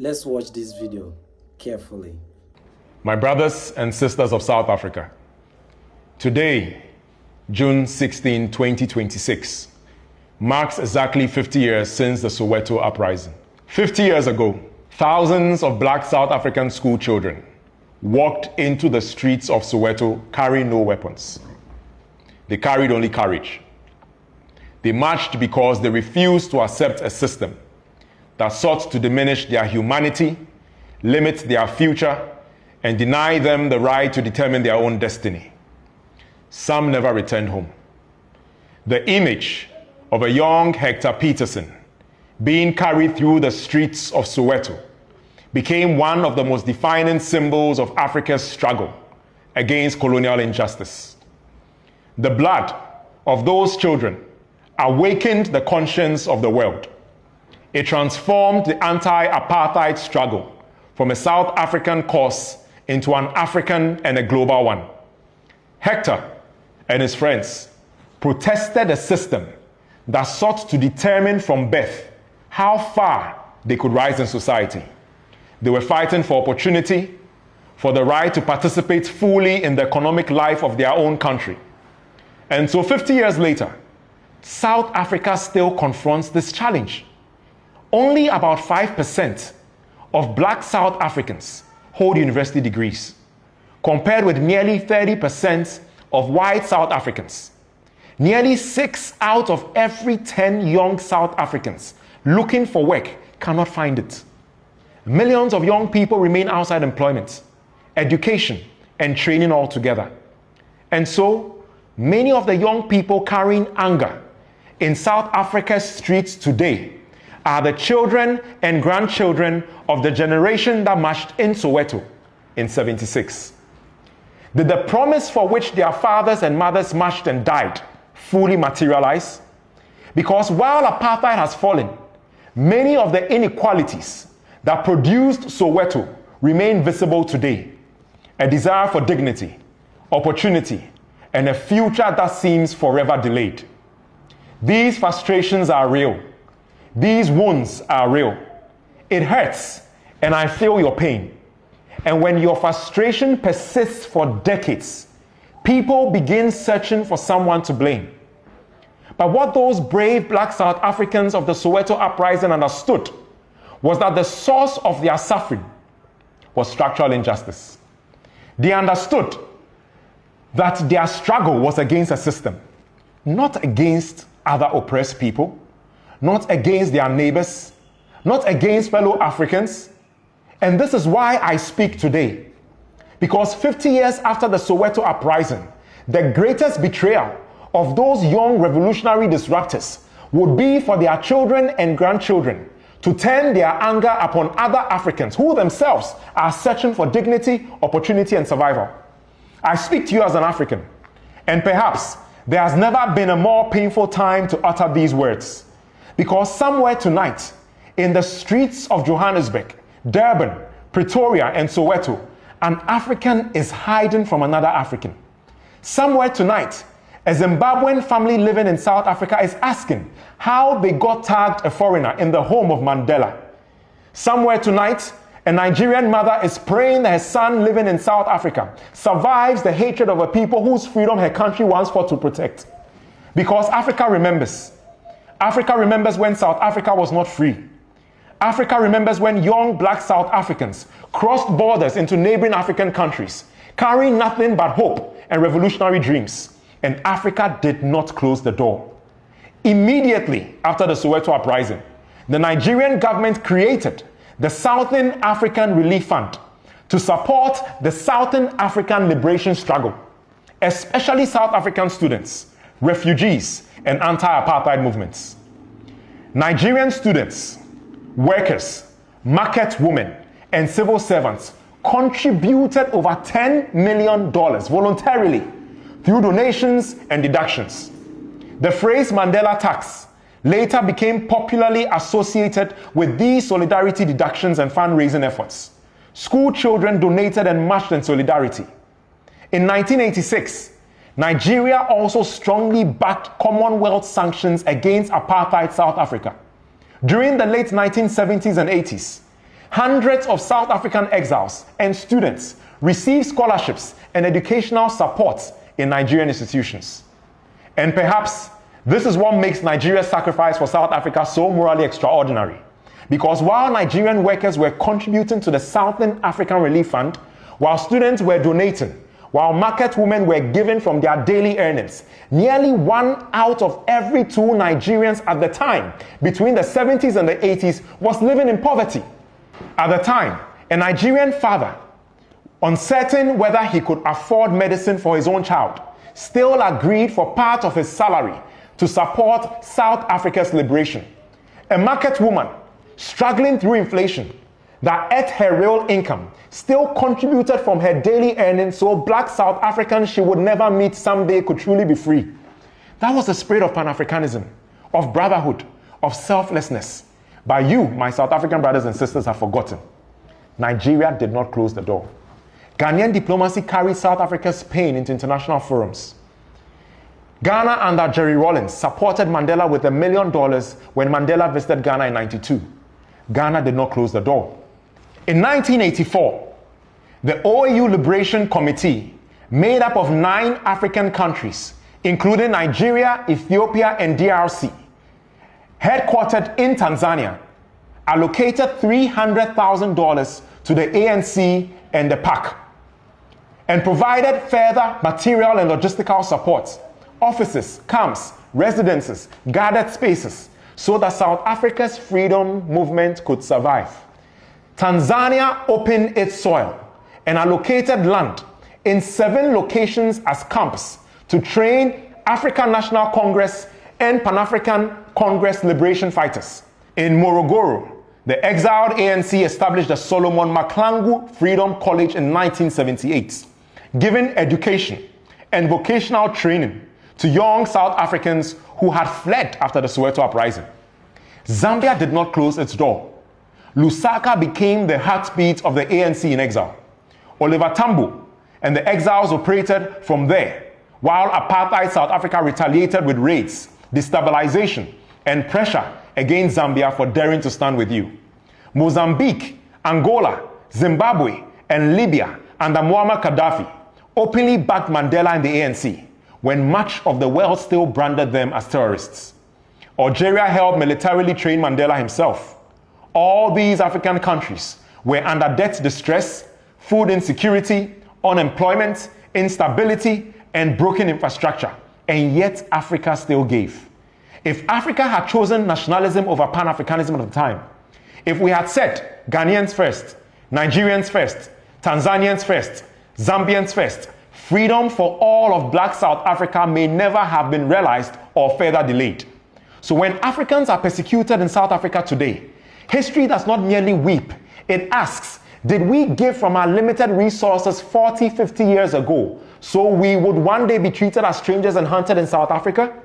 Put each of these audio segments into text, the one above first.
Let's watch this video carefully. My brothers and sisters of South Africa, today, June 16, 2026, marks exactly 50 years since the Soweto uprising. 50 years ago, thousands of black South African school children walked into the streets of Soweto carrying no weapons. They carried only courage. They marched because they refused to accept a system that sought to diminish their humanity, limit their future, and deny them the right to determine their own destiny. Some never returned home. The image of a young Hector Peterson being carried through the streets of Soweto became one of the most defining symbols of Africa's struggle against colonial injustice. The blood of those children awakened the conscience of the world. It transformed the anti-apartheid struggle from a South African cause into an African and a global one. Hector and his friends protested a system that sought to determine from birth how far they could rise in society. They were fighting for opportunity, for the right to participate fully in the economic life of their own country. And so 50 years later, South Africa still confronts this challenge. Only about 5% of black South Africans hold university degrees, compared with nearly 30% of white South Africans. Nearly 6 out of every 10 young South Africans looking for work cannot find it. Millions of young people remain outside employment, education, and training altogether. And so, many of the young people carrying anger in South Africa's streets today are the children and grandchildren of the generation that marched in Soweto in '76. Did the promise for which their fathers and mothers marched and died fully materialize? Because while apartheid has fallen, many of the inequalities that produced Soweto remain visible today. A desire for dignity, opportunity, and a future that seems forever delayed. These frustrations are real. These wounds are real. It hurts, and I feel your pain. And when your frustration persists for decades, people begin searching for someone to blame. But what those brave black South Africans of the Soweto uprising understood was that the source of their suffering was structural injustice. They understood that their struggle was against a system, not against other oppressed people, not against their neighbors, not against fellow Africans. And this is why I speak today. Because 50 years after the Soweto uprising, the greatest betrayal of those young revolutionary disruptors would be for their children and grandchildren to turn their anger upon other Africans who themselves are searching for dignity, opportunity, and survival. I speak to you as an African, and perhaps there has never been a more painful time to utter these words. Because somewhere tonight, in the streets of Johannesburg, Durban, Pretoria, and Soweto, an African is hiding from another African. Somewhere tonight, a Zimbabwean family living in South Africa is asking how they got tagged a foreigner in the home of Mandela. Somewhere tonight, a Nigerian mother is praying that her son living in South Africa survives the hatred of a people whose freedom her country once fought to protect. Because Africa remembers. Africa remembers when South Africa was not free. Africa remembers when young black South Africans crossed borders into neighboring African countries, carrying nothing but hope and revolutionary dreams. And Africa did not close the door. Immediately after the Soweto uprising, the Nigerian government created the Southern African Relief Fund to support the Southern African liberation struggle, especially South African students, refugees, and anti-apartheid movements. Nigerian students, workers, market women, and civil servants contributed over $10 million voluntarily through donations and deductions. The phrase Mandela tax later became popularly associated with these solidarity deductions and fundraising efforts. School children donated and marched in solidarity. In 1986, Nigeria also strongly backed Commonwealth sanctions against apartheid South Africa. During the late 1970s and 80s, Hundreds of South African exiles and students receive scholarships and educational support in Nigerian institutions. And perhaps this is what makes Nigeria's sacrifice for South Africa so morally extraordinary. Because while Nigerian workers were contributing to the Southern African Relief Fund, while students were donating, while market women were giving from their daily earnings, nearly 1 out of every 2 Nigerians at the time, between the 70s and the 80s, was living in poverty. At the time, a Nigerian father, uncertain whether he could afford medicine for his own child, still agreed for part of his salary to support South Africa's liberation. A market woman, struggling through inflation, that ate her real income, still contributed from her daily earnings so black South Africans she would never meet someday could truly be free. That was the spirit of Pan-Africanism, of brotherhood, of selflessness. But you, my South African brothers and sisters, have forgotten. Nigeria did not close the door. Ghanaian diplomacy carried South Africa's pain into international forums. Ghana under Jerry Rawlings supported Mandela with $1 million when Mandela visited Ghana in '92. Ghana did not close the door. In 1984, the OAU Liberation Committee, made up of 9 African countries, including Nigeria, Ethiopia, and DRC, headquartered in Tanzania, allocated $300,000 to the ANC and the PAC, and provided further material and logistical support, offices, camps, residences, guarded spaces, so that South Africa's freedom movement could survive. Tanzania opened its soil and allocated land in 7 locations as camps to train African National Congress and Pan-African Congress liberation fighters. In Morogoro, the exiled ANC established the Solomon Mahlangu Freedom College in 1978, giving education and vocational training to young South Africans who had fled after the Soweto uprising. Zambia did not close its door. Lusaka became the heartbeat of the ANC in exile. Oliver Tambo and the exiles operated from there, while apartheid South Africa retaliated with raids, destabilization, and pressure against Zambia for daring to stand with you. Mozambique, Angola, Zimbabwe, and Libya under Muammar Gaddafi openly backed Mandela and the ANC, when much of the world still branded them as terrorists. Algeria helped militarily train Mandela himself. All these African countries were under debt distress, food insecurity, unemployment, instability, and broken infrastructure, and yet Africa still gave. If Africa had chosen nationalism over Pan-Africanism at the time, if we had said Ghanaians first, Nigerians first, Tanzanians first, Zambians first, freedom for all of black South Africa may never have been realized or further delayed. So when Africans are persecuted in South Africa today, history does not merely weep. It asks, did we give from our limited resources 40, 50 years ago so we would one day be treated as strangers and hunted in South Africa?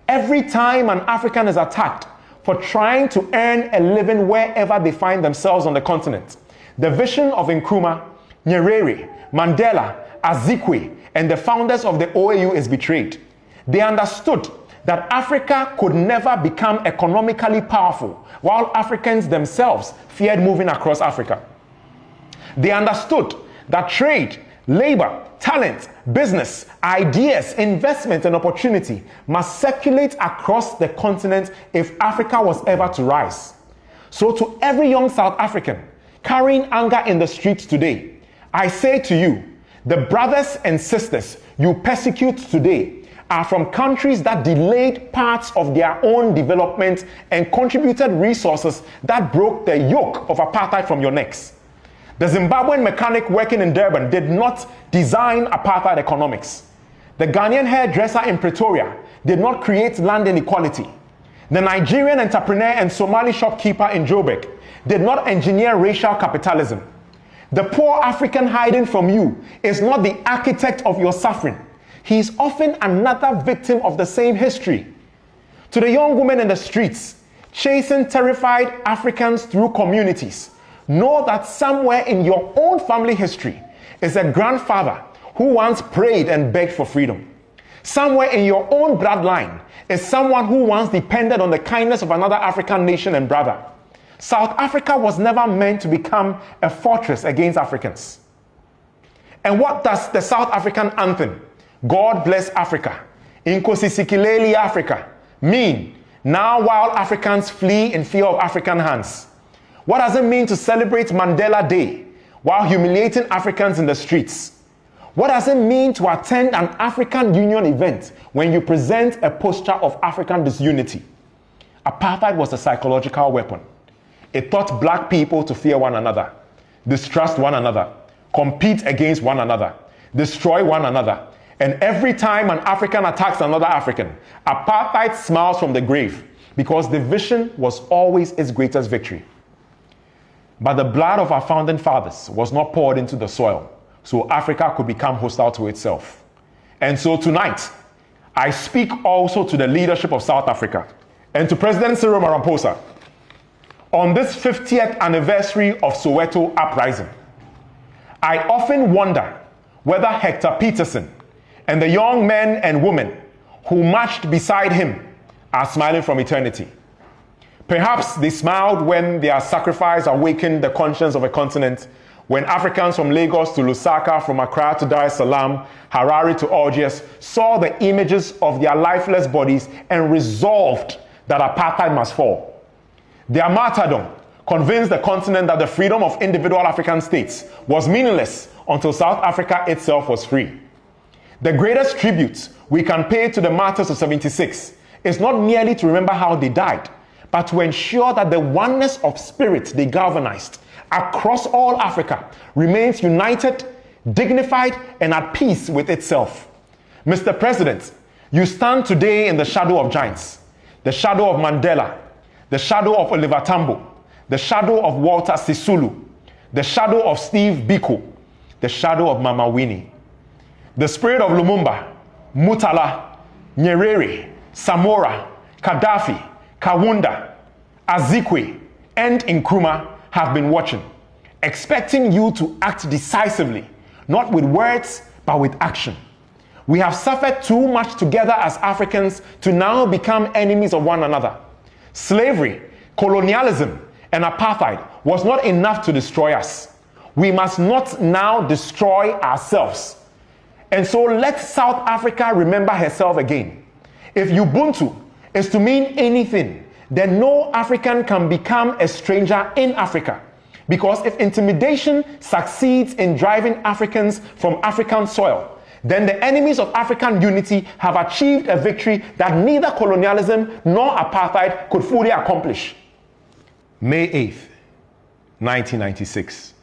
Every time an African is attacked for trying to earn a living wherever they find themselves on the continent, the vision of Nkrumah, Nyerere, Mandela, Azikwe, and the founders of the OAU is betrayed. They understood that Africa could never become economically powerful while Africans themselves feared moving across Africa. They understood that trade, labor, talent, business, ideas, investment, and opportunity must circulate across the continent if Africa was ever to rise. So to every young South African carrying anger in the streets today, I say to you, the brothers and sisters you persecute today are from countries that delayed parts of their own development and contributed resources that broke the yoke of apartheid from your necks. The Zimbabwean mechanic working in Durban did not design apartheid economics. The Ghanaian hairdresser in Pretoria did not create land inequality. The Nigerian entrepreneur and Somali shopkeeper in Joburg did not engineer racial capitalism. The poor African hiding from you is not the architect of your suffering. He is often another victim of the same history. To the young women in the streets, chasing terrified Africans through communities, know that somewhere in your own family history is a grandfather who once prayed and begged for freedom. Somewhere in your own bloodline is someone who once depended on the kindness of another African nation and brother. South Africa was never meant to become a fortress against Africans. And what does the South African anthem, God Bless Africa, Inkosi Sikeleli Africa, mean now while Africans flee in fear of African hands? What does it mean to celebrate Mandela Day while humiliating Africans in the streets? What does it mean to attend an African Union event when you present a posture of African disunity? Apartheid was a psychological weapon. It taught black people to fear one another, distrust one another, compete against one another, destroy one another. And every time an African attacks another African, apartheid smiles from the grave because division was always its greatest victory. But the blood of our founding fathers was not poured into the soil so Africa could become hostile to itself. And so tonight, I speak also to the leadership of South Africa and to President Cyril Ramaphosa on this 50th anniversary of Soweto uprising. I often wonder whether Hector Peterson and the young men and women who marched beside him are smiling from eternity. Perhaps they smiled when their sacrifice awakened the conscience of a continent, when Africans from Lagos to Lusaka, from Accra to Dar es Salaam, Harare to Algiers, saw the images of their lifeless bodies and resolved that apartheid must fall. Their martyrdom convinced the continent that the freedom of individual African states was meaningless until South Africa itself was free. The greatest tribute we can pay to the martyrs of 76 is not merely to remember how they died, but to ensure that the oneness of spirit they galvanized across all Africa remains united, dignified, and at peace with itself. Mr. President, you stand today in the shadow of giants, the shadow of Mandela, the shadow of Oliver Tambo, the shadow of Walter Sisulu, the shadow of Steve Biko, the shadow of Mama Winnie. The spirit of Lumumba, Mutala, Nyerere, Samora, Gaddafi, Kaunda, Azikwe, and Nkrumah have been watching, expecting you to act decisively, not with words, but with action. We have suffered too much together as Africans to now become enemies of one another. Slavery, colonialism, and apartheid was not enough to destroy us. We must not now destroy ourselves. And so let South Africa remember herself again. If Ubuntu is to mean anything, then no African can become a stranger in Africa. Because if intimidation succeeds in driving Africans from African soil, then the enemies of African unity have achieved a victory that neither colonialism nor apartheid could fully accomplish. May 8th, 1996.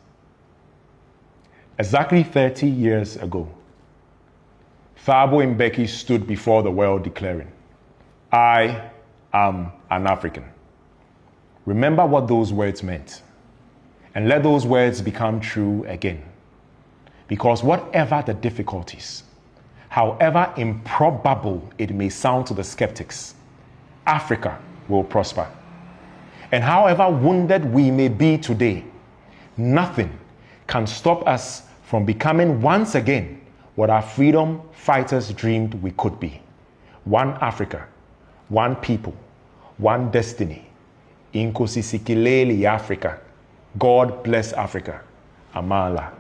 Exactly 30 years ago, Thabo Mbeki stood before the world declaring, "I am an African." Remember what those words meant, and let those words become true again. Because whatever the difficulties, however improbable it may sound to the skeptics, Africa will prosper. And however wounded we may be today, nothing can stop us from becoming once again what our freedom fighters dreamed we could be. One Africa, one people, one destiny. Inkosi Sikeleli Africa. God bless Africa. Amala.